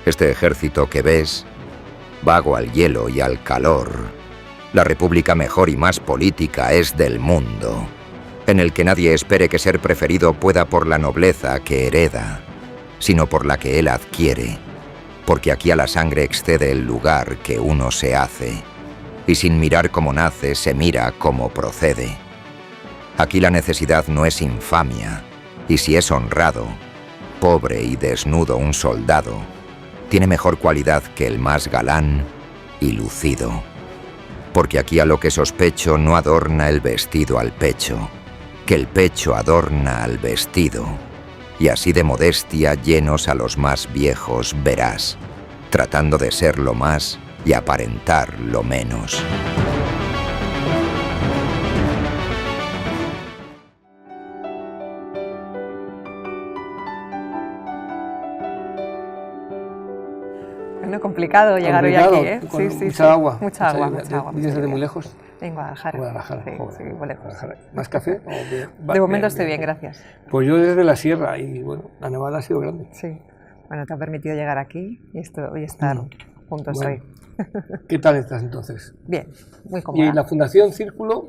Este ejército que ves, vago al hielo y al calor, la república mejor y más política es del mundo, en el que nadie espere que ser preferido pueda por la nobleza que hereda, sino por la que él adquiere, porque aquí a la sangre excede el lugar que uno se hace, y sin mirar cómo nace se mira cómo procede. Aquí la necesidad no es infamia, y si es honrado, pobre y desnudo un soldado, tiene mejor cualidad que el más galán y lucido. Porque aquí a lo que sospecho no adorna el vestido al pecho, que el pecho adorna al vestido. Y así de modestia llenos a los más viejos verás, tratando de ser lo más y aparentar lo menos. Bueno, complicado llegar hoy aquí, ¿eh? Con mucha agua. Mucha agua. ¿Vienes desde muy lejos? En Guadalajara. Guadalajara, sí, joder, muy lejos. Guadalajara. ¿Más café? De momento estoy bien, gracias. Pues yo desde la sierra y bueno, la nevada ha sido grande. Sí. Bueno, te ha permitido llegar aquí y estar juntos hoy. ¿Qué tal estás entonces? Bien, muy cómoda. Y la Fundación Círculo,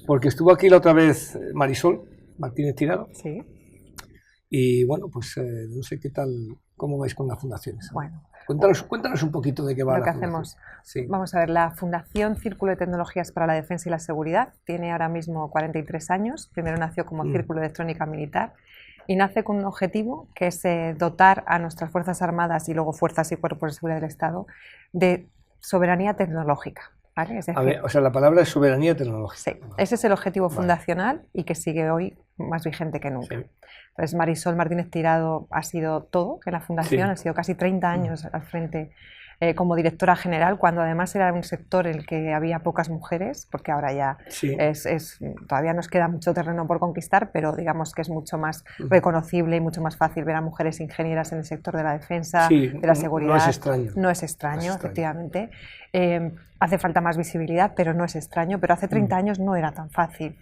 porque estuvo aquí la otra vez Marisol Martínez Tirado. Sí. Y bueno, pues no sé qué tal, cómo vais con las fundaciones. Bueno. Cuéntanos un poquito de qué va lo que hacemos. Sí. Vamos a ver, la Fundación Círculo de Tecnologías para la Defensa y la Seguridad tiene ahora mismo 43 años. Primero nació como Círculo de Electrónica Militar y nace con un objetivo que es dotar a nuestras Fuerzas Armadas y luego Fuerzas y Cuerpos de Seguridad del Estado de soberanía tecnológica. ¿Vale? Es decir, a ver, o sea, la palabra es soberanía tecnológica. Sí, ese es el objetivo fundacional y que sigue hoy más vigente que nunca. Sí. Entonces, Marisol Martínez Tirado ha sido todo en la fundación, ha sido casi 30 años al frente como directora general, cuando además era un sector en el que había pocas mujeres, porque ahora ya todavía nos queda mucho terreno por conquistar, pero digamos que es mucho más reconocible y mucho más fácil ver a mujeres ingenieras en el sector de la defensa, de la seguridad. No es extraño. No es extraño, efectivamente. Hace falta más visibilidad, pero no es extraño. Pero hace 30 años no era tan fácil.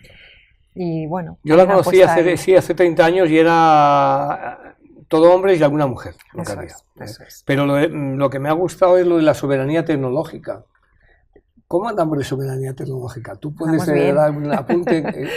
Y bueno, yo la conocí hace 30 años y era todo hombres y alguna mujer. Eso es. Pero lo que me ha gustado es lo de la soberanía tecnológica. ¿Cómo andamos de soberanía tecnológica? ¿Tú puedes dar un apunte?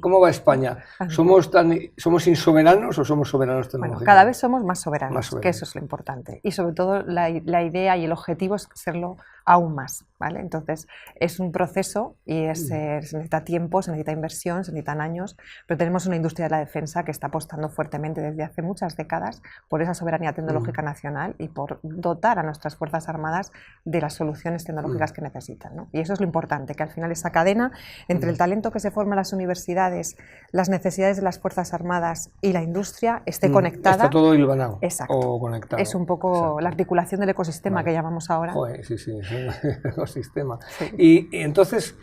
¿Cómo va España? ¿Somos insoberanos o somos soberanos tecnológicos? Bueno, cada vez somos más soberanos, que eso es lo importante. Y sobre todo la idea y el objetivo es serlo aún más, ¿vale? Entonces es un proceso y se necesita tiempo, se necesita inversión, se necesitan años, pero tenemos una industria de la defensa que está apostando fuertemente desde hace muchas décadas por esa soberanía tecnológica nacional y por dotar a nuestras Fuerzas Armadas de las soluciones tecnológicas que necesitan, ¿no? Y eso es lo importante, que al final esa cadena entre el talento que se forma en las universidades, las necesidades de las Fuerzas Armadas y la industria esté conectada. Está todo hilvanado. Exacto. O conectado. Es un poco la articulación del ecosistema que llamamos ahora. Joder, sí. Ecosistema. Sí. Y entonces,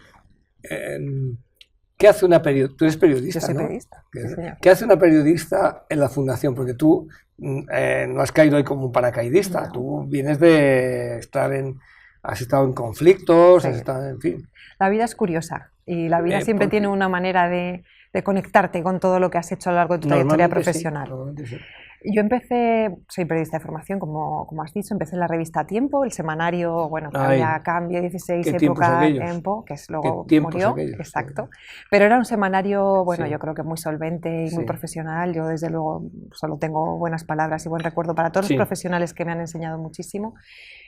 ¿qué hace una periodista? Tú eres periodista, Yo soy ¿no? periodista. Sí, ¿Qué hace una periodista en la fundación? Porque tú no has caído ahí como un paracaidista, no. Tú vienes de estar has estado en conflictos, has estado, en fin. La vida es curiosa y la vida siempre tiene una manera de conectarte con todo lo que has hecho a lo largo de tu trayectoria profesional. Sí. Yo empecé, soy periodista de formación, como has dicho, empecé en la revista Tiempo, el semanario, bueno, que había Cambio, 16, Época, Tiempo, que es luego murió, exacto. Pero era un semanario, bueno, yo creo que muy solvente y muy profesional. Yo desde luego solo tengo buenas palabras y buen recuerdo para todos los profesionales que me han enseñado muchísimo.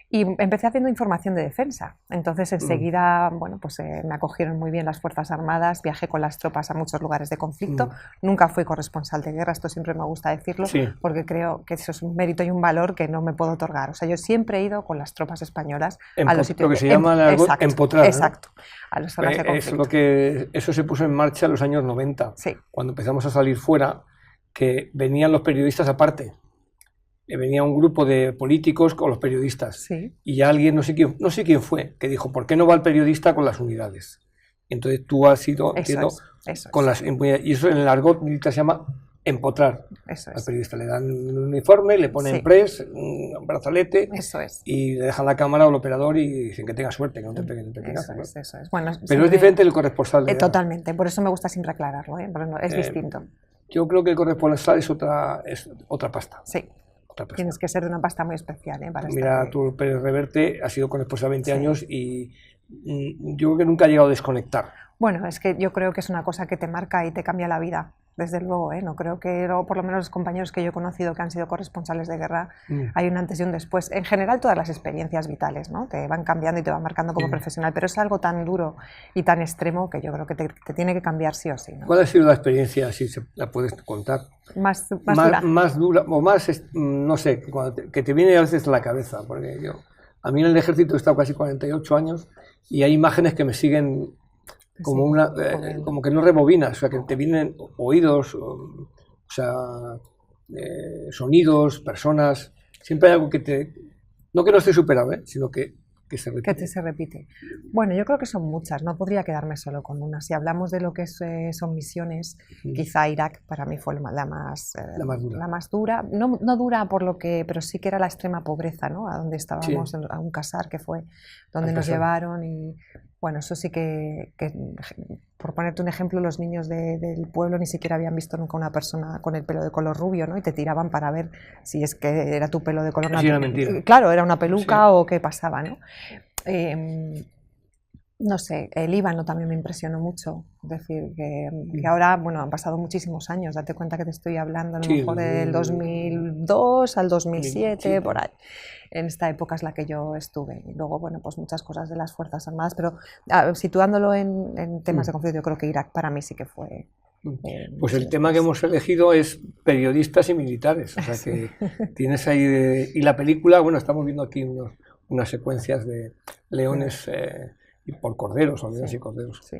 Y empecé haciendo información de defensa. Entonces, enseguida, bueno, pues me acogieron muy bien las Fuerzas Armadas, viajé con las tropas a muchos lugares de conflicto. Nunca fui corresponsal de guerra, esto siempre me gusta decirlo, porque creo que eso es un mérito y un valor que no me puedo otorgar. O sea, yo siempre he ido con las tropas españolas a los sitios lo que se llama empotrar, ¿no? Exacto, a las zonas de conflicto. Eso se puso en marcha en los años 90, cuando empezamos a salir fuera, que venían los periodistas aparte. Venía un grupo de políticos con los periodistas y alguien, no sé quién fue, que dijo, ¿por qué no va el periodista con las unidades? Entonces tú has ido con las y eso en el argot militar se llama empotrar. Al periodista le dan un uniforme, le ponen press, un brazalete y le dejan la cámara al operador y dicen que tenga suerte, que no te peguen. Eso es. Bueno, pero es diferente el corresponsal. Totalmente, por eso me gusta siempre aclararlo, porque es distinto. Yo creo que el corresponsal es otra pasta. Sí. otra persona. Tienes que ser de una pasta muy especial, para Mira, Arturo Pérez Reverte ha sido con esposa 20 años y yo creo que nunca ha llegado a desconectar. Bueno, es que yo creo que es una cosa que te marca y te cambia la vida. Desde luego, no creo que, por lo menos los compañeros que yo he conocido que han sido corresponsales de guerra, hay un antes y un después. En general, todas las experiencias vitales, ¿no? Te van cambiando y te van marcando como profesional, pero es algo tan duro y tan extremo que yo creo que te tiene que cambiar sí o sí, ¿no? ¿Cuál ha sido la experiencia, si la puedes contar? Más dura. Más dura, o más, no sé, que te viene a veces a la cabeza, porque a mí en el ejército he estado casi 48 años y hay imágenes que me siguen como como que no rebobinas, o sea, que te vienen oídos, o sea, sonidos, personas, siempre hay algo no que no esté superado, sino que se repite. Que se repite. Bueno, yo creo que son muchas, no podría quedarme solo con una. Si hablamos de lo que son misiones, quizá Irak para mí fue la más dura. No dura por lo que, pero sí que era la extrema pobreza, ¿no? A donde estábamos, a un casar que fue donde nos llevaron y bueno, eso sí que, por ponerte un ejemplo, los niños del pueblo ni siquiera habían visto nunca una persona con el pelo de color rubio, ¿no? Y te tiraban para ver si es que era tu pelo de color natural. Sí, era mentira. Claro, era una peluca o qué pasaba, ¿no? No sé, el Líbano también me impresionó mucho. Es decir, que ahora, bueno, han pasado muchísimos años. Date cuenta que te estoy hablando a lo mejor del 2002 al 2007, por ahí. En esta época es la que yo estuve. Y luego, bueno, pues muchas cosas de las Fuerzas Armadas, pero situándolo en temas de conflicto, yo creo que Irak para mí sí que fue... Pues el tema que hemos elegido es periodistas y militares. O sea que tienes ahí... Y la película, bueno, estamos viendo aquí unas secuencias de leones por corderos, o leones y corderos. Sí.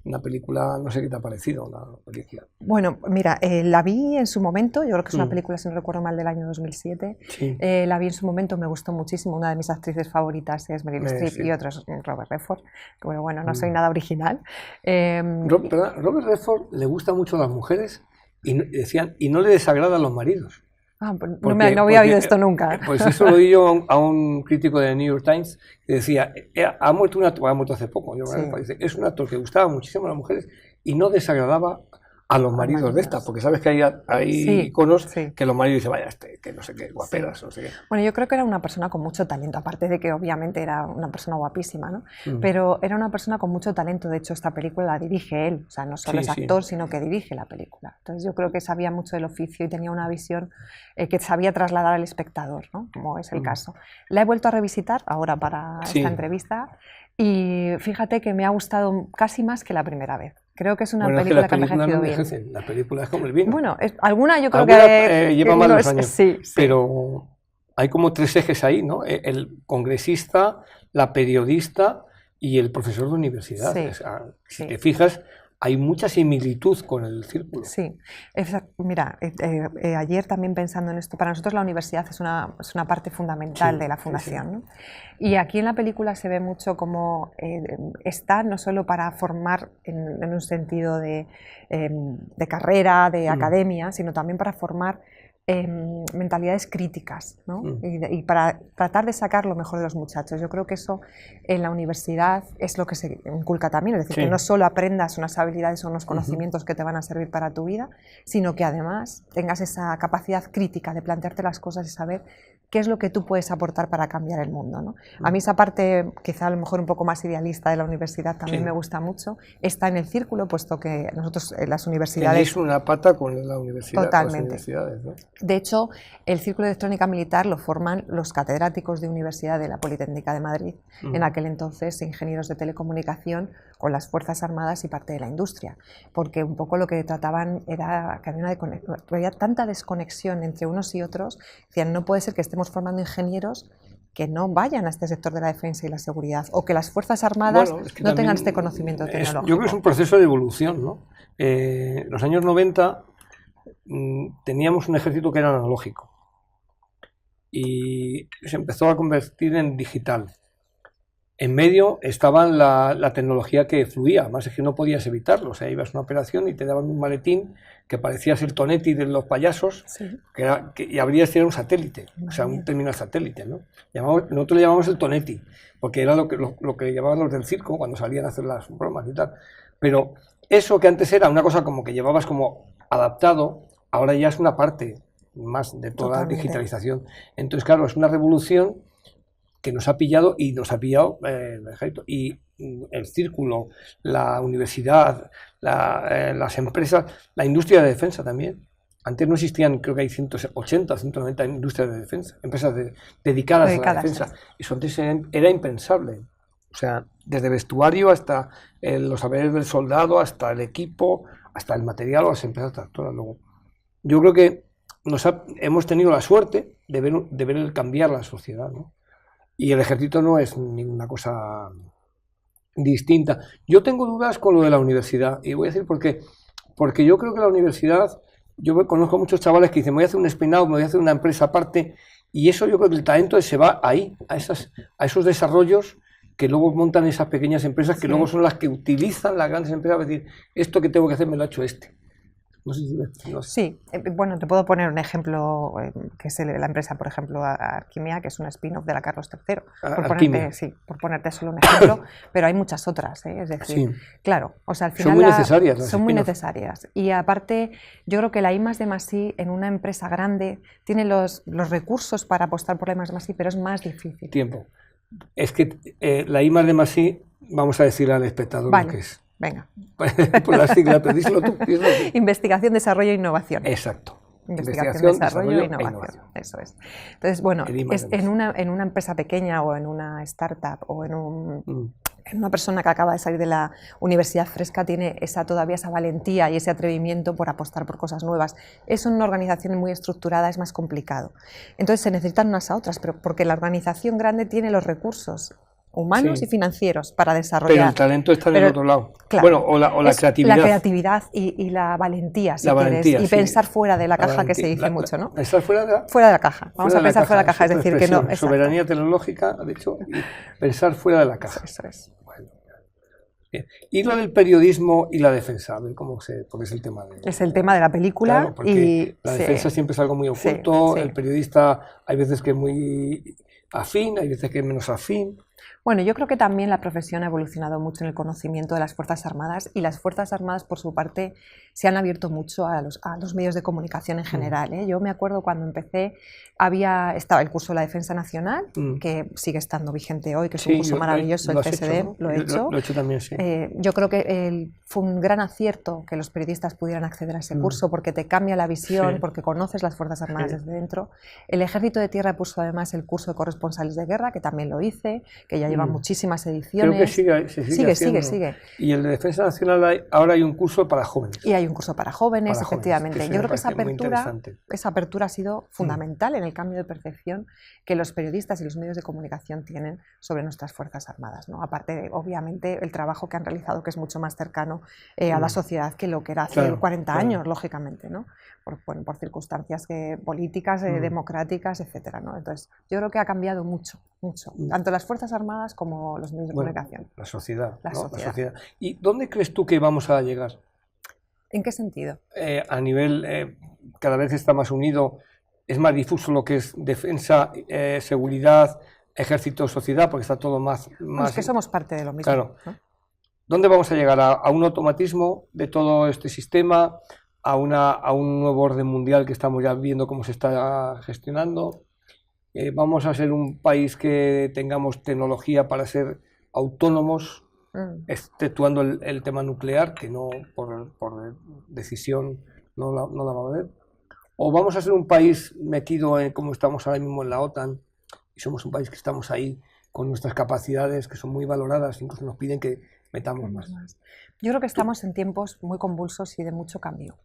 Una película, no sé qué te ha parecido, una película. Bueno, mira, la vi en su momento, yo creo que es una película, si no recuerdo mal, del año 2007. Sí. La vi en su momento, me gustó muchísimo, una de mis actrices favoritas es Meryl Streep y otra es Robert Redford, que bueno, no soy nada original. Robert Redford le gusta mucho a las mujeres y no le desagrada a los maridos. No había oído esto nunca. Pues eso lo di yo a un crítico de New York Times que decía, ha muerto hace poco, es un actor que gustaba muchísimo a las mujeres y no desagradaba a los maridos de esta, porque sabes que hay iconos que los maridos dicen, vaya, que no sé qué, guaperas, no sé qué. Bueno, yo creo que era una persona con mucho talento, aparte de que obviamente era una persona guapísima, ¿no? Pero era una persona con mucho talento, de hecho esta película la dirige él, o sea, no solo es actor, sino que dirige la película. Entonces yo creo que sabía mucho del oficio y tenía una visión que sabía trasladar al espectador, ¿no? Como es el caso. La he vuelto a revisitar ahora para esta entrevista y fíjate que me ha gustado casi más que la primera vez. Creo que es una película que ha envejecido bien. La película es como el vino. Bueno, alguna yo creo que... lleva más los años, pero hay como tres ejes ahí, ¿no? El congresista, la periodista y el profesor de universidad. O sea, si te fijas, hay mucha similitud con el círculo. Sí, mira, ayer también pensando en esto, para nosotros la universidad es una parte fundamental de la fundación, ¿no? Y aquí en la película se ve mucho cómo está no solo para formar en un sentido de carrera, de academia, sino también para formar mentalidades críticas, ¿no? Y para tratar de sacar lo mejor de los muchachos. Yo creo que eso en la universidad es lo que se inculca también, es decir, que no solo aprendas unas habilidades o unos conocimientos que te van a servir para tu vida, sino que además tengas esa capacidad crítica de plantearte las cosas y saber qué es lo que tú puedes aportar para cambiar el mundo, ¿no? A mí esa parte, quizá a lo mejor un poco más idealista de la universidad también me gusta mucho, está en el círculo, puesto que nosotros en las universidades... Tenéis una pata con la universidad. Totalmente. Las universidades, ¿no? De hecho, el Círculo de Electrónica Militar lo forman los catedráticos de Universidad de la Politécnica de Madrid, en aquel entonces ingenieros de telecomunicación con las Fuerzas Armadas y parte de la industria, porque un poco lo que trataban era que había tanta desconexión entre unos y otros, decían, no puede ser que estemos formando ingenieros que no vayan a este sector de la defensa y la seguridad, o que las Fuerzas Armadas no tengan este conocimiento tecnológico. Yo creo que es un proceso de evolución, ¿no? Los años 90 teníamos un ejército que era analógico y se empezó a convertir en digital. En medio estaba la tecnología que fluía, además es que no podías evitarlo, o sea, ibas a una operación y te daban un maletín que parecía el Tonetti de los payasos, y abrías y era un satélite, o sea, un terminal satélite, ¿no? Nosotros le llamamos el Tonetti, porque era lo que llamaban los del circo cuando salían a hacer las bromas y tal. Pero eso que antes era una cosa como que llevabas como adaptado, ahora ya es una parte más de toda la digitalización. Entonces, claro, es una revolución que nos ha pillado el ejército. Y el círculo, la universidad, las empresas, la industria de defensa también. Antes no existían, creo que hay 180, 190 industrias de defensa, empresas dedicadas a la defensa. Eso antes era impensable. O sea, desde vestuario hasta los saberes del soldado, hasta el equipo, hasta el material o las empresas tractoras. Luego, yo creo que hemos tenido la suerte de ver cambiar la sociedad, ¿no? Y el ejército no es ninguna cosa distinta. Yo tengo dudas con lo de la universidad, y voy a decir por qué. Porque yo creo que la universidad, yo conozco muchos chavales que dicen, me voy a hacer un spin-out, me voy a hacer una empresa aparte, y eso yo creo que el talento se va ahí, a esos desarrollos que luego montan esas pequeñas empresas, que luego son las que utilizan las grandes empresas para decir, esto que tengo que hacer me lo ha hecho este. No sé si Sí, bueno, te puedo poner un ejemplo, que es la empresa, por ejemplo, Arquimia, que es un spin-off de la Carlos III, por ponerte solo un ejemplo, pero hay muchas otras, es decir, claro, o sea, al final son muy necesarias, y aparte yo creo que la I+D+I en una empresa grande tiene los recursos para apostar por la I+D+I, pero es más difícil. Tiempo. Es que la I+D+I, vamos a decirle al espectador lo que es. Venga. Por la sigla, pero díselo tú. Investigación, desarrollo e innovación. Exacto. Investigación, desarrollo e innovación. Eso es. Entonces, bueno, en una empresa pequeña o en una startup o en una persona que acaba de salir de la universidad fresca tiene todavía esa valentía y ese atrevimiento por apostar por cosas nuevas. Eso en una organización muy estructurada es más complicado. Entonces se necesitan unas a otras, pero porque la organización grande tiene los recursos humanos y financieros para desarrollar. Pero el talento está del otro lado. Claro, bueno, o la creatividad. La creatividad y la valentía, si quieres. Y pensar fuera de la caja, que se dice mucho, ¿no? Pensar fuera de la caja. Vamos a pensar fuera de la caja, es decir, que no... Soberanía tecnológica, de hecho, y pensar fuera de la caja. Eso es. Bueno, bien. Y lo del periodismo y la defensa, a ver porque es el tema de... Es el tema de la película. Claro, porque la defensa siempre es algo muy oculto, el periodista hay veces que es muy afín, hay veces que es menos afín. Bueno, yo creo que también la profesión ha evolucionado mucho en el conocimiento de las Fuerzas Armadas, y las Fuerzas Armadas, por su parte, se han abierto mucho a los medios de comunicación en general. Yo me acuerdo cuando empecé, estaba el curso de la Defensa Nacional, que sigue estando vigente hoy, que es un curso maravilloso, el CSD, ¿no? Lo he hecho. Lo he hecho también, sí. Yo creo que fue un gran acierto que los periodistas pudieran acceder a ese curso, porque te cambia la visión, porque conoces las Fuerzas Armadas desde dentro. El Ejército de Tierra puso además el curso de corresponsales de guerra, que también lo hice, que ya lleva muchísimas ediciones. Creo que sigue. Y el de Defensa Nacional ahora hay un curso para jóvenes. Y hay un curso para jóvenes, efectivamente. Yo creo que esa apertura ha sido fundamental en el cambio de percepción que los periodistas y los medios de comunicación tienen sobre nuestras Fuerzas Armadas, ¿no? Aparte de, obviamente, el trabajo que han realizado, que es mucho más cercano a la sociedad que lo que era hace 40 años, lógicamente, ¿no? Por circunstancias políticas, democráticas, etcétera, ¿no? Entonces, yo creo que ha cambiado mucho, tanto las Fuerzas Armadas como los medios de comunicación. La sociedad. La sociedad. ¿Y dónde crees tú que vamos a llegar? ¿En qué sentido? A nivel, cada vez está más unido, es más difuso lo que es defensa, seguridad, ejército, sociedad, porque está todo más... Es que somos parte de lo mismo. Claro. ¿No? ¿Dónde vamos a llegar? ¿A un automatismo de todo este sistema? ¿A un nuevo orden mundial que estamos ya viendo cómo se está gestionando? ¿Vamos a ser un país que tengamos tecnología para ser autónomos, exceptuando el tema nuclear, que no por decisión no la va a haber? ¿O vamos a ser un país metido como estamos ahora mismo en la OTAN, y somos un país que estamos ahí con nuestras capacidades que son muy valoradas, incluso nos piden que metamos más? Yo creo que estamos en tiempos muy convulsos y de mucho cambio,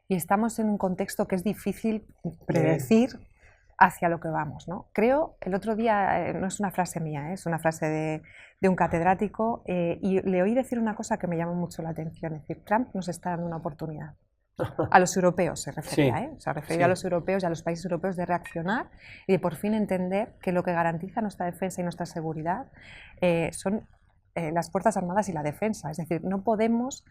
y estamos en un contexto que es difícil predecir hacia lo que vamos, ¿no? Creo, el otro día, no es una frase mía, es una frase de un catedrático, y le oí decir una cosa que me llamó mucho la atención, es decir, Trump nos está dando una oportunidad. A los europeos se refería, se refería a los europeos y a los países europeos de reaccionar y de por fin entender que lo que garantiza nuestra defensa y nuestra seguridad son las Fuerzas Armadas y la defensa. Es decir, no podemos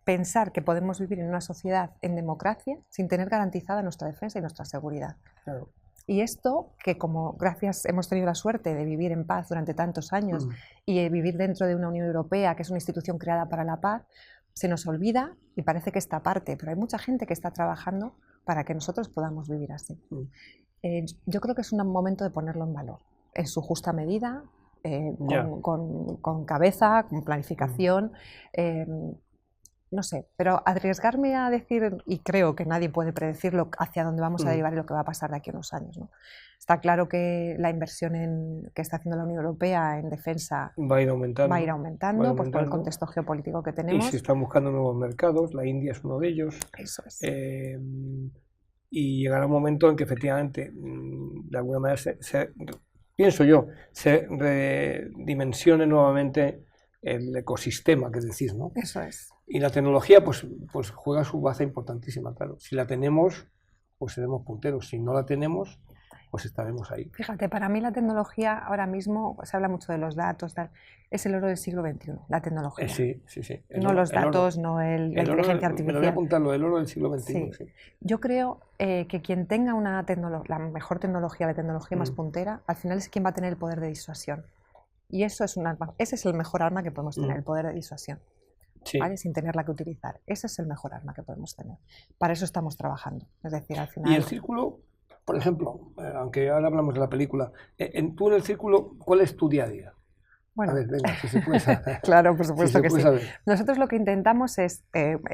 pensar que podemos vivir en una sociedad en democracia sin tener garantizada nuestra defensa y nuestra seguridad. Claro. Y esto, que como gracias hemos tenido la suerte de vivir en paz durante tantos años y vivir dentro de una Unión Europea, que es una institución creada para la paz, se nos olvida y parece que está aparte, pero hay mucha gente que está trabajando para que nosotros podamos vivir así. Yo creo que es un momento de ponerlo en valor, en su justa medida, con cabeza, con planificación. No sé, pero arriesgarme a decir, y creo que nadie puede predecirlo, hacia dónde vamos a derivar y lo que va a pasar de aquí a unos años, ¿no? Está claro que la inversión que está haciendo la Unión Europea en defensa va a ir aumentando, pues por el contexto geopolítico que tenemos. Y se están buscando nuevos mercados, la India es uno de ellos. Eso es. Y llegará un momento en que efectivamente, de alguna manera, pienso yo, se redimensione nuevamente el ecosistema que decís, ¿no? Eso es. Y la tecnología pues juega su baza importantísima, claro. Si la tenemos, pues seremos punteros. Si no la tenemos, pues estaremos ahí. Fíjate, para mí la tecnología ahora mismo, se habla mucho de los datos, tal, es el oro del siglo XXI, la tecnología. Sí. No los datos, no la inteligencia artificial. Me lo voy a apuntar, lo del oro del siglo XXI. Sí. Yo creo que quien tenga la mejor tecnología, la tecnología más puntera, al final es quien va a tener el poder de disuasión. Y eso es un arma, ese es el mejor arma que podemos tener, el poder de disuasión. ¿Vale? Sin tenerla que utilizar. Ese es el mejor arma que podemos tener. Para eso estamos trabajando. Es decir, al final... Y el círculo, por ejemplo, aunque ahora hablamos de la película, tú en el círculo, ¿cuál es tu día a día? Bueno, a ver, venga, si se puede saber. Claro, por supuesto si que sí. Saber. Nosotros lo que intentamos es,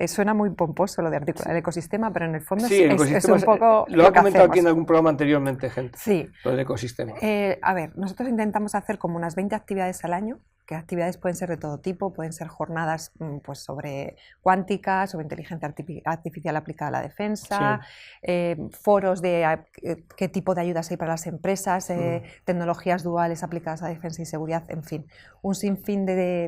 suena muy pomposo lo de articular el ecosistema, pero en el fondo es un poco lo ha comentado aquí en algún programa anteriormente, gente, lo del ecosistema. A ver, nosotros intentamos hacer como unas 20 actividades al año, que actividades pueden ser de todo tipo, pueden ser jornadas pues, sobre cuántica, sobre inteligencia artificial aplicada a la defensa, foros de qué tipo de ayudas hay para las empresas, tecnologías duales aplicadas a defensa y seguridad, en fin, un sinfín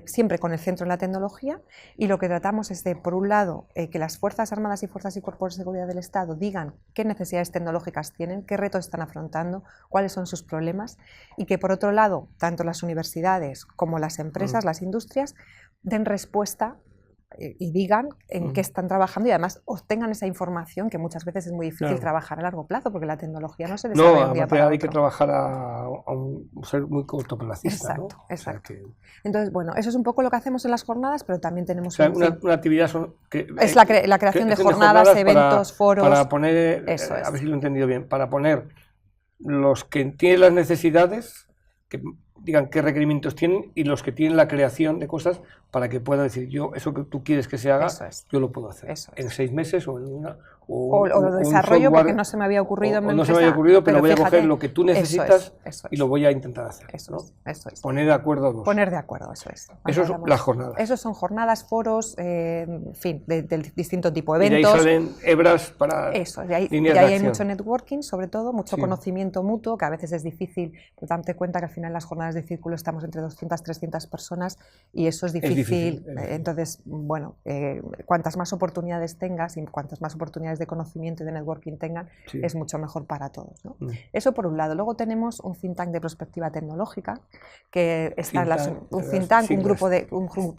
siempre con el centro en la tecnología, y lo que tratamos es de, por un lado, que las Fuerzas Armadas y Fuerzas y Cuerpos de Seguridad del Estado digan qué necesidades tecnológicas tienen, qué retos están afrontando, cuáles son sus problemas, y que por otro lado, tanto las universidades como las empresas, las industrias, den respuesta y digan en qué están trabajando y además obtengan esa información que muchas veces es muy difícil trabajar a largo plazo porque la tecnología no se desarrolla un día para otro. Hay que trabajar a un ser muy cortoplacista. Exacto, ¿no? exacto. Entonces, bueno, eso es un poco lo que hacemos en las jornadas, pero también tenemos una actividad es la creación de jornadas, eventos, foros. Para poner, a ver si lo he entendido bien, para poner los que tienen las necesidades, que digan qué requerimientos tienen, y los que tienen la creación de cosas para que puedan decir, yo eso que tú quieres que se haga, yo lo puedo hacer en 6 meses o en una... O lo desarrollo porque no se me había ocurrido en mi empresa, no se me había ocurrido, pero voy a coger lo que tú necesitas y lo voy a intentar hacer. Eso es. Poner de acuerdo a dos. Poner de acuerdo, eso es. Eso son las jornadas. Eso son jornadas, foros, en fin, de distinto tipo de eventos. Y de ahí salen hebras para líneas de acción. Hay mucho networking, sobre todo, mucho conocimiento mutuo, que a veces es difícil, pero date cuenta que al final en las jornadas de círculo estamos entre 200, 300 personas y eso es difícil. Entonces, bueno, cuantas más oportunidades tengas y cuantas más oportunidades de conocimiento y de networking tengan, es mucho mejor para todos, ¿no? Eso por un lado. Luego tenemos un think tank de prospectiva tecnológica, que está un grupo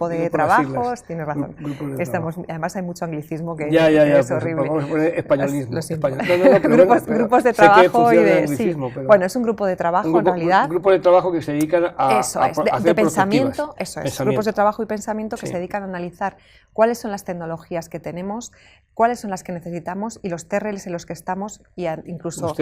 de trabajos, tienes razón. Además hay mucho anglicismo que es horrible. Vamos a poner españolismo. Grupos de trabajo bueno, es un grupo de trabajo en realidad. Un grupo de trabajo que se dedican a de pensamiento, grupos de trabajo y pensamiento que se dedican a analizar cuáles son las tecnologías que tenemos, cuáles son las que necesitamos y los TRLs en los que estamos, y incluso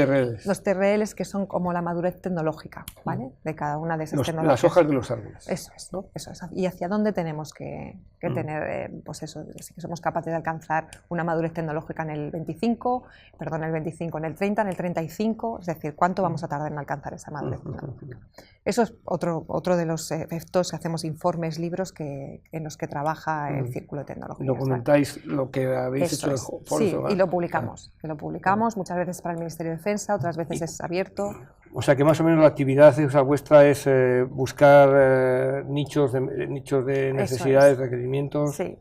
los TRLs que son como la madurez tecnológica, ¿vale? De cada una de esas tecnologías. Las hojas de los árboles. Eso es, ¿no? Eso es. Y hacia dónde tenemos que tener, pues eso, si somos capaces de alcanzar una madurez tecnológica en el 25, en el 30, en el 35, es decir, cuánto vamos a tardar en alcanzar esa madurez tecnológica. Eso es otro de los efectos, hacemos informes, libros en los que trabaja el Círculo de Tecnología. Documentáis lo que habéis hecho en foros. Sí, y lo publicamos, muchas veces para el Ministerio de Defensa, otras veces es abierto. O sea que más o menos la actividad vuestra es buscar nichos de necesidades, requerimientos. Sí.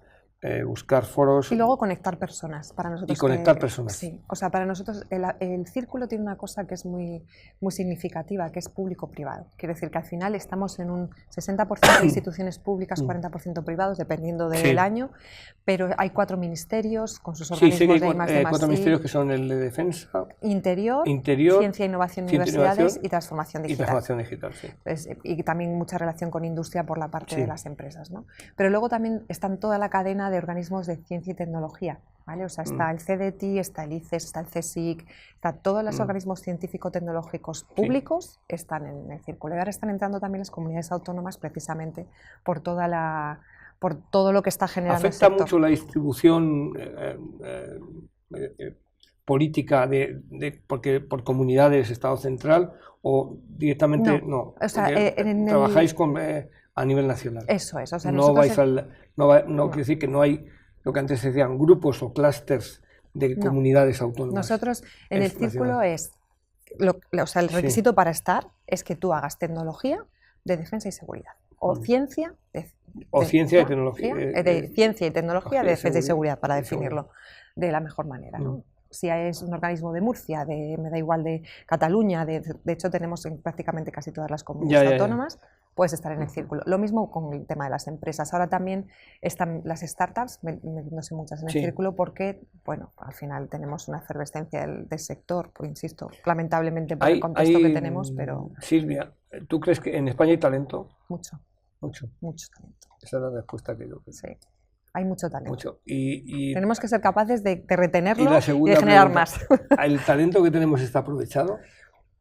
Buscar foros. Y luego conectar personas. Para nosotros personas. Sí, o sea, para nosotros el círculo tiene una cosa que es muy significativa, que es público-privado. Quiere decir que al final estamos en un 60% de instituciones públicas, 40% privados, dependiendo del año, pero hay 4 ministerios con sus organismos de I+D+I. 4 ministerios que son el de Defensa, Interior, Ciencia, Innovación, Universidades y Transformación Digital. Y también mucha relación con industria por la parte de las empresas, ¿no? Pero luego también están toda la cadena de organismos de ciencia y tecnología, ¿vale? O sea, está el CDTI, está el ICES, está el CSIC, todos los organismos científico-tecnológicos públicos están en el círculo. Y ahora están entrando también las comunidades autónomas precisamente por todo lo que está generando. ¿Afecta mucho la distribución política porque por comunidades, Estado central, o directamente no? O sea, trabajáis a nivel nacional. Eso es. O sea, no quiere decir que no hay lo que antes se decían grupos o clústeres de comunidades autónomas. Nosotros en el círculo el requisito para estar es que tú hagas tecnología de defensa y seguridad o ciencia ciencia y tecnología ciencia y tecnología de defensa y seguridad, para definirlo de la mejor manera, ¿no? Si es un organismo de Murcia, me da igual de Cataluña, de hecho tenemos en prácticamente casi todas las comunidades autónomas, puedes estar en el círculo. Lo mismo con el tema de las empresas. Ahora también están las startups metiéndose muchas en el círculo porque, bueno, al final tenemos una efervescencia del sector, pues insisto, lamentablemente por el contexto que tenemos, pero... Silvia, ¿tú crees que en España hay talento? Mucho. Mucho talento. Esa es la respuesta que yo creo. Sí. Hay mucho talento. Mucho. Y tenemos que ser capaces de retenerlo y de generar más. ¿El talento que tenemos está aprovechado?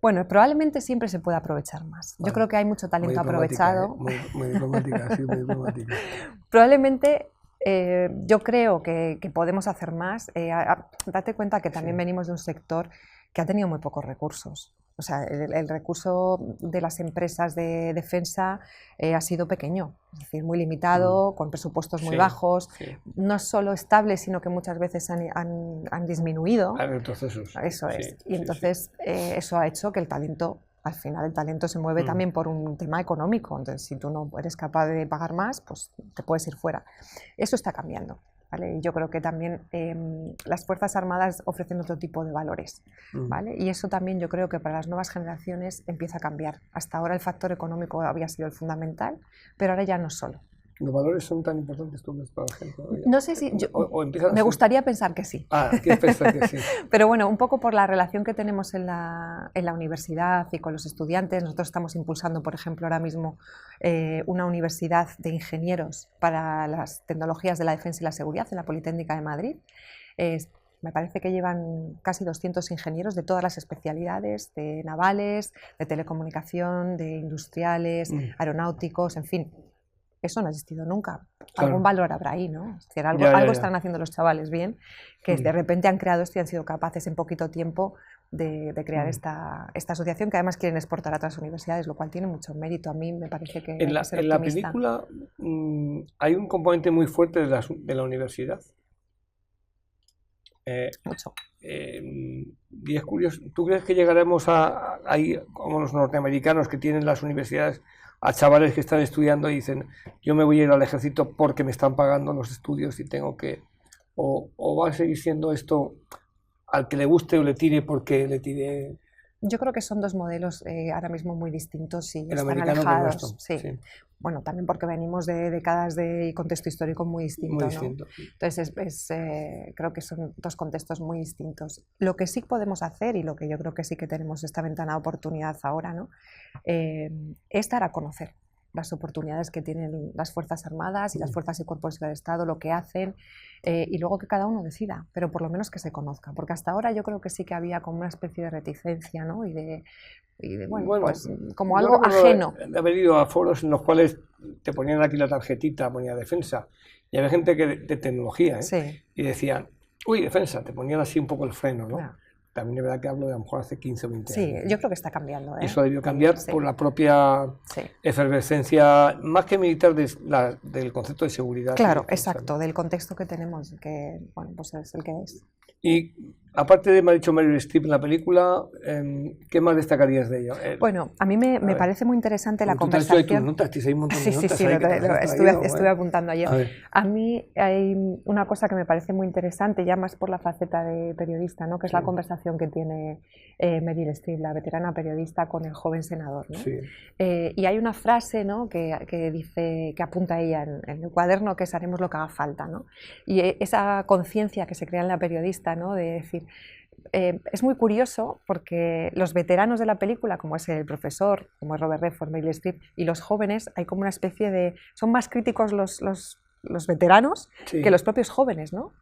Bueno, probablemente siempre se puede aprovechar más. Yo creo que hay mucho talento aprovechado. Muy diplomática, sí, muy diplomática. Probablemente yo creo que podemos hacer más. Date cuenta que también venimos de un sector que ha tenido muy pocos recursos. O sea, el recurso de las empresas de defensa ha sido pequeño, es decir, muy limitado, con presupuestos muy bajos, no solo estables, sino que muchas veces han disminuido. Hay retrocesos. Eso es. Y entonces eso ha hecho que el talento, al final el talento se mueve también por un tema económico. Entonces, si tú no eres capaz de pagar más, pues te puedes ir fuera. Eso está cambiando. ¿Vale? Y yo creo que también las Fuerzas Armadas ofrecen otro tipo de valores, ¿vale? Y eso también yo creo que para las nuevas generaciones empieza a cambiar. Hasta ahora el factor económico había sido el fundamental, pero ahora ya no solo. ¿Los valores son tan importantes para la gente? No sé si... me gustaría pensar que sí. ¿Quieres pensar que sí? Pero bueno, un poco por la relación que tenemos en la universidad y con los estudiantes. Nosotros estamos impulsando, por ejemplo, ahora mismo una universidad de ingenieros para las tecnologías de la defensa y la seguridad en la Politécnica de Madrid. Me parece que llevan casi 200 ingenieros de todas las especialidades, de navales, de telecomunicación, de industriales, aeronáuticos, en fin. Eso no ha existido nunca. Claro. Algún valor habrá ahí, ¿no? Es decir, algo están haciendo los chavales bien, que de repente han creado esto y han sido capaces en poquito tiempo de crear esta asociación, que además quieren exportar a otras universidades, lo cual tiene mucho mérito. A mí me parece que en la película hay un componente muy fuerte de la universidad. Mucho. Y es curioso, ¿tú crees que llegaremos ahí como los norteamericanos que tienen las universidades, a chavales que están estudiando y dicen, yo me voy a ir al ejército porque me están pagando los estudios y tengo que... ¿O va a seguir siendo esto al que le guste o le tire porque le tire...? Yo creo que son dos modelos ahora mismo muy distintos y están alejados. Sí. Bueno, también porque venimos de décadas de contexto histórico muy distinto. Muy distinto. ¿No? Entonces, creo que son dos contextos muy distintos. Lo que sí podemos hacer, y lo que yo creo que sí que tenemos esta ventana de oportunidad ahora, ¿no? Es dar a conocer las oportunidades que tienen las Fuerzas Armadas y las Fuerzas y Cuerpos del Estado, lo que hacen, y luego que cada uno decida, pero por lo menos que se conozca, porque hasta ahora yo creo que sí que había como una especie de reticencia, ¿no? Y de pues, como algo ajeno. Haber ido a foros en los cuales te ponían aquí la tarjetita, ponía defensa, y había gente de tecnología, y decían, uy, defensa, te ponían así un poco el freno, ¿no? También es verdad que hablo de a lo mejor hace 15 o 20 años. Sí, yo creo que está cambiando. Eso debió cambiar por la propia efervescencia, más que militar, del concepto de seguridad. Claro, exacto, del contexto que tenemos, que bueno, pues es el que es. Y aparte de, me ha dicho Meryl Streep en la película, ¿qué más destacarías de ella? Bueno, a mí me parece muy interesante la conversación. Hay un montón de notas estuve apuntando ayer. A mí hay una cosa que me parece muy interesante, ya más por la faceta de periodista, ¿no? Que es la conversación que tiene Meryl Streep, la veterana periodista, con el joven senador, ¿no? Y hay una frase, ¿no? que dice, que apunta ella en el cuaderno, que es haremos lo que haga falta, ¿no? Y esa conciencia que se crea en la periodista, ¿no? De decir, es muy curioso porque los veteranos de la película, como es el profesor, como es Robert Redford, Meryl Streep, y los jóvenes, hay como una especie de... son más críticos los los veteranos que los propios jóvenes, ¿no?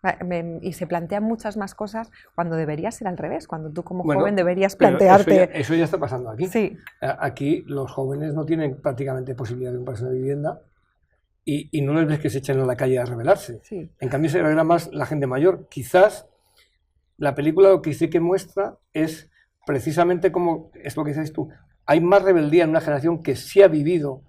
Y se plantean muchas más cosas cuando debería ser al revés, cuando tú como joven deberías plantearte... Eso ya está pasando aquí. Sí. Aquí los jóvenes no tienen prácticamente posibilidad de comprarse una vivienda y no les ves que se echen a la calle a rebelarse. Sí. En cambio se revela más la gente mayor. Quizás la película lo que sí que muestra es precisamente como es lo que dices tú. Hay más rebeldía en una generación que sí ha vivido,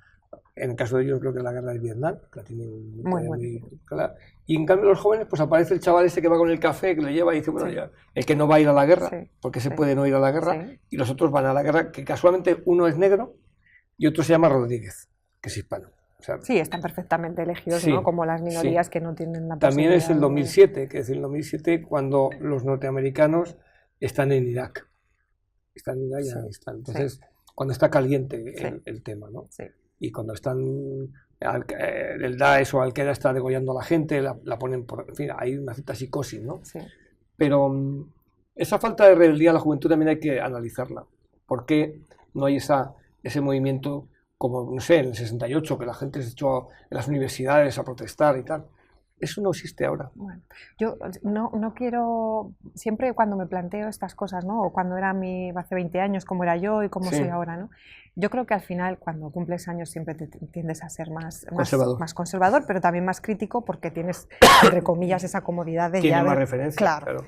en el caso de ellos creo que la guerra de Vietnam, que la tiene muy clara. Y en cambio los jóvenes, pues aparece el chaval ese que va con el café, que le lleva y dice, bueno, ya, el que no va a ir a la guerra, porque se puede no ir a la guerra, y los otros van a la guerra, que casualmente uno es negro y otro se llama Rodríguez, que es hispano. O sea, sí, están perfectamente elegidos, ¿no? Como las minorías que no tienen la posibilidad. También es el 2007, que es el 2007 cuando los norteamericanos están en Irak. Están en Irak y en Afganistán. Entonces, cuando está caliente el tema, ¿no? Sí. Y cuando están el Daesh o Al-Qaeda está degollando a la gente, la ponen por... En fin, hay una cierta psicosis, ¿no? Sí. Pero esa falta de rebeldía a la juventud también hay que analizarla. ¿Por qué no hay ese movimiento como, no sé, en el 68, que la gente se echó en las universidades a protestar y tal? Eso no existe ahora. Bueno, yo no quiero, siempre cuando me planteo estas cosas, ¿no? O cuando era hace 20 años, cómo era yo y cómo soy ahora, ¿no? Yo creo que al final, cuando cumples años, siempre tiendes a ser más conservador, pero también más crítico, porque tienes, entre comillas, esa comodidad de Tiene más referencias. Claro.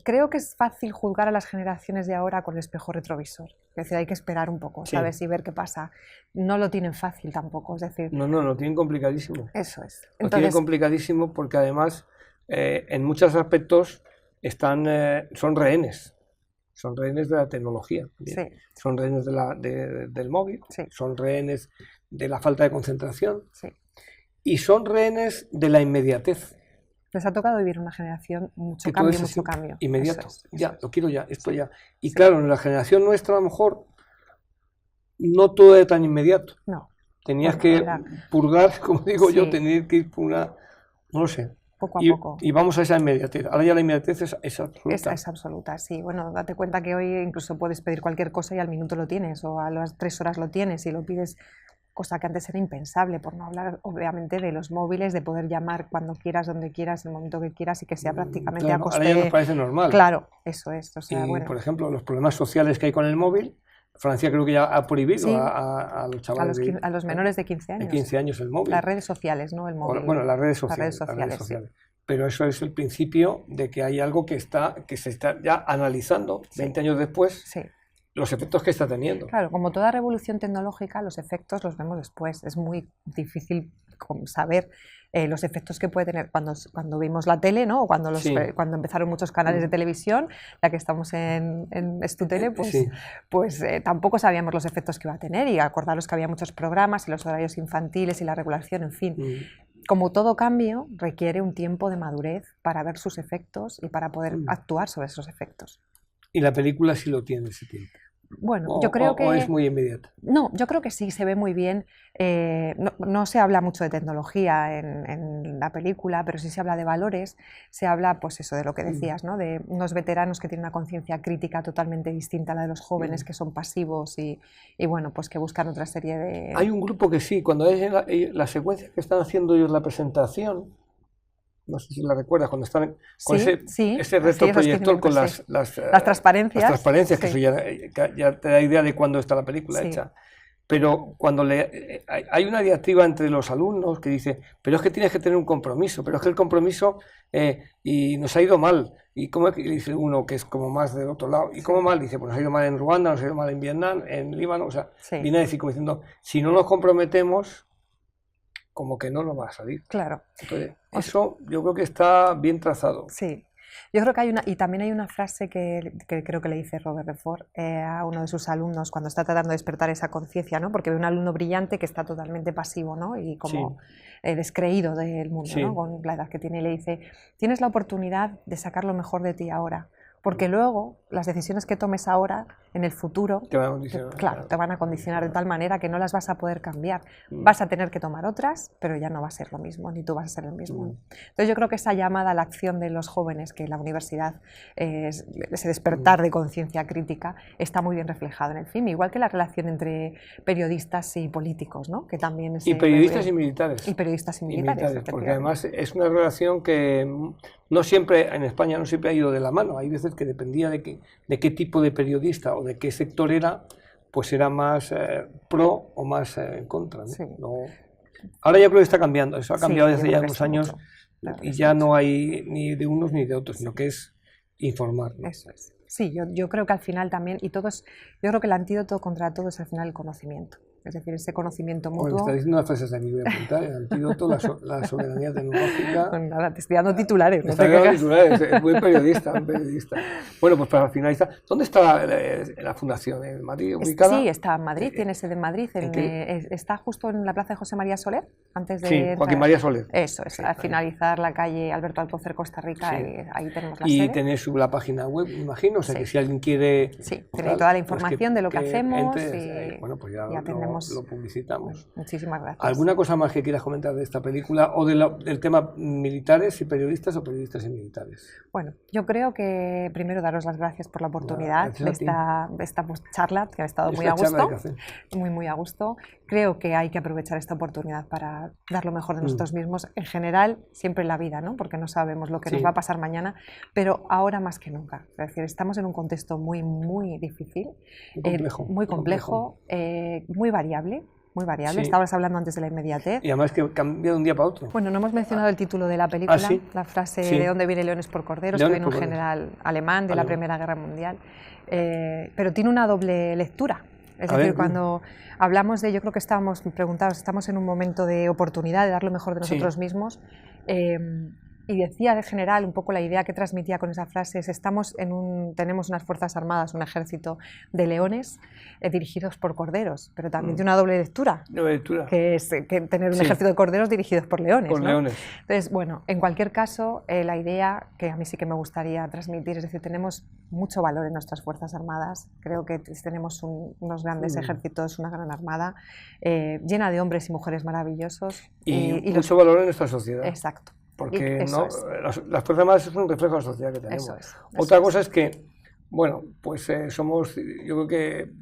Creo que es fácil juzgar a las generaciones de ahora con el espejo retrovisor. Es decir, hay que esperar un poco, ¿sabes? Y ver qué pasa. No lo tienen fácil tampoco, es decir... No, lo tienen complicadísimo. Eso es. Lo tienen complicadísimo porque además, en muchos aspectos, son rehenes. Son rehenes de la tecnología. Son rehenes del móvil, son rehenes de la falta de concentración y son rehenes de la inmediatez. Les ha tocado vivir una generación mucho cambio. Inmediato. Lo quiero ya, esto ya. Y claro, en la generación nuestra a lo mejor no todo era tan inmediato. No. Tenías que purgar, como digo yo, tenías que ir por una... No lo sé. Poco a poco. Y vamos a esa inmediatez. Ahora ya la inmediatez es absoluta. Es absoluta, sí. Bueno, date cuenta que hoy incluso puedes pedir cualquier cosa y al minuto lo tienes, o a las 3 horas lo tienes y lo pides... cosa que antes era impensable, por no hablar obviamente de los móviles, de poder llamar cuando quieras, donde quieras, el momento que quieras y que sea prácticamente a coste... Ahora ya nos parece normal. Claro, eso es. O sea, por ejemplo, los problemas sociales que hay con el móvil, Francia creo que ya ha prohibido a los chavales... A los menores de 15 años. De 15 años el móvil. Las redes sociales, ¿no? El móvil. Bueno, las redes sociales. Pero eso es el principio de que hay algo que se está ya analizando 20 años después. Sí. Los efectos que está teniendo. Claro, como toda revolución tecnológica, los efectos los vemos después. Es muy difícil saber los efectos que puede tener cuando vimos la tele, ¿no? O cuando empezaron muchos canales de televisión, ya que estamos en Estutele, pues tampoco sabíamos los efectos que iba a tener, y acordaros que había muchos programas y los horarios infantiles y la regulación, en fin. Como todo cambio, requiere un tiempo de madurez para ver sus efectos y para poder actuar sobre esos efectos. Y la película sí lo tiene ese tiempo. Bueno, yo creo que... ¿O es muy inmediato? No, yo creo que sí, se ve muy bien. No se habla mucho de tecnología en la película, pero sí se habla de valores. Se habla, pues eso, de lo que decías, ¿no? De unos veteranos que tienen una conciencia crítica totalmente distinta a la de los jóvenes, que son pasivos y bueno, pues que buscan otra serie de... Hay un grupo que sí, cuando es la secuencia que están haciendo ellos la presentación... No sé si la recuerdas, cuando están con ese retroproyector con las transparencias. Las transparencias, que eso ya te da idea de cuándo está la película hecha. Pero cuando hay una diatriba entre los alumnos que dice, pero es que tienes que tener un compromiso, pero es que el compromiso y nos ha ido mal. ¿Y cómo dice uno que es como más del otro lado? ¿Y cómo mal? Dice, pues nos ha ido mal en Ruanda, nos ha ido mal en Vietnam, en Líbano. O sea, viene a decir como diciendo, si no nos comprometemos, como que no nos va a salir. Claro. Entonces, eso yo creo que está bien trazado. Sí. Yo creo que también hay una frase que creo que le dice Robert Redford a uno de sus alumnos cuando está tratando de despertar esa conciencia, ¿no? Porque ve un alumno brillante que está totalmente pasivo, ¿no? Y como descreído del mundo, ¿no? Con la edad que tiene, y le dice, tienes la oportunidad de sacar lo mejor de ti ahora, porque luego las decisiones que tomes ahora en el futuro, te van a condicionar, claro, te van a condicionar de tal manera que no las vas a poder cambiar. Vas a tener que tomar otras, pero ya no va a ser lo mismo, ni tú vas a ser el mismo. Entonces yo creo que esa llamada a la acción de los jóvenes, que la universidad, ese despertar de conciencia crítica, está muy bien reflejado en el film, igual que la relación entre periodistas y políticos, ¿no? Que también es, y periodistas y militares. Y periodistas y militares, porque además es una relación que no siempre, en España no siempre ha ido de la mano. Hay veces que dependía de qué tipo de periodista o de qué sector era, pues era más pro o más en contra, ¿no? Sí. No, ahora yo creo que está cambiando, eso ha cambiado desde ya unos años y ya no hay ni de unos ni de otros, sino que es informar, ¿no? Eso es. Sí, yo creo que al final también, yo creo que el antídoto contra todo es al final el conocimiento. Es decir, ese conocimiento mutuo. Bueno, está diciendo unas frases de mí, voy a apuntar. El antídoto, la soberanía tecnológica. Bueno, nada, te estoy dando titulares. No te dando titulares, es muy periodista, un periodista. Bueno, pues para finalizar, ¿dónde está la fundación? ¿En Madrid ubicada? Sí, está en Madrid, tiene sede en Madrid. Está justo en la plaza de José María Soler, antes de. Sí, Joaquín María Soler. Eso, es, sí, al finalizar la calle Alberto Alcocer, Costa Rica, sí. Ahí tenemos la sede. Y tenéis la página web, me imagino, o sea, que si alguien quiere. Sí, tenéis toda la información de lo que hacemos. Bueno, pues ya lo publicitamos. Muchísimas gracias. ¿Alguna cosa más que quieras comentar de esta película o del tema militares y periodistas o periodistas y militares? Bueno, yo creo que primero daros las gracias por la oportunidad de esta charla, que ha estado muy a gusto, muy a gusto. Creo que hay que aprovechar esta oportunidad para dar lo mejor de nosotros mismos, en general, siempre en la vida, ¿no? Porque no sabemos lo que nos va a pasar mañana, pero ahora más que nunca. Es decir, estamos en un contexto muy difícil, muy complejo, muy variable. Muy variable, estabas hablando antes de la inmediatez. Y además que cambia de un día para otro. Bueno, no hemos mencionado el título de la película, la frase de dónde viene Leones por Corderos, que viene un general alemán de la Primera Guerra Mundial, pero tiene una doble lectura. Es decir, cuando hablamos de, yo creo que estábamos preguntados, estamos en un momento de oportunidad de dar lo mejor de nosotros mismos, y decía en general un poco la idea que transmitía con esa frase es tenemos unas fuerzas armadas, un ejército de leones dirigidos por corderos, pero también tiene una doble lectura, que es tener un ejército de corderos dirigidos por leones. Entonces, bueno, en cualquier caso, la idea que a mí sí que me gustaría transmitir, es decir, tenemos mucho valor en nuestras fuerzas armadas, creo que tenemos unos grandes ejércitos, una gran armada, llena de hombres y mujeres maravillosos. Y mucho valor en nuestra sociedad. Exacto. Porque las Fuerzas Armadas es un reflejo de la sociedad que tenemos. Otra cosa es que, bueno, pues somos, yo creo que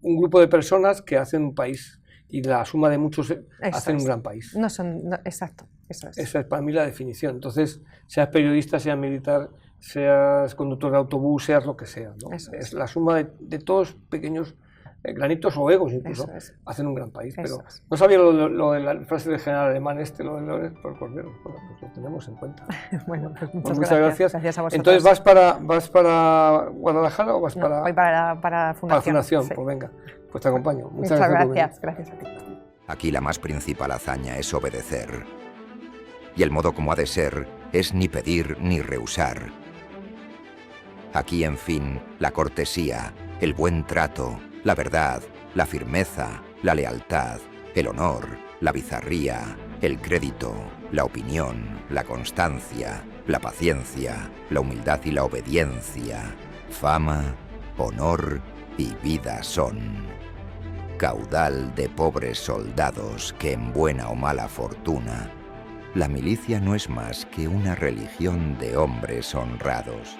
un grupo de personas que hacen un país y la suma de muchos hacen un gran país. Exacto, eso es. Esa es para mí la definición. Entonces, seas periodista, seas militar, seas conductor de autobús, seas lo que sea, ¿no? Es la suma de todos pequeños granitos o egos incluso, hacen un gran país. Pero no sabía lo de la frase del general alemán lo de Leones por Corderos. Bueno, pues lo tenemos en cuenta. Bueno, pues muchas gracias. Gracias a vosotros. Entonces, ¿vas para Guadalajara o vas para...? Voy para Fundación. Para Fundación, pues venga, pues te acompaño. Muchas gracias. Gracias a ti. Aquí la más principal hazaña es obedecer. Y el modo como ha de ser es ni pedir ni rehusar. Aquí, en fin, la cortesía, el buen trato, la verdad, la firmeza, la lealtad, el honor, la bizarría, el crédito, la opinión, la constancia, la paciencia, la humildad y la obediencia, fama, honor y vida son. Caudal de pobres soldados que en buena o mala fortuna, la milicia no es más que una religión de hombres honrados.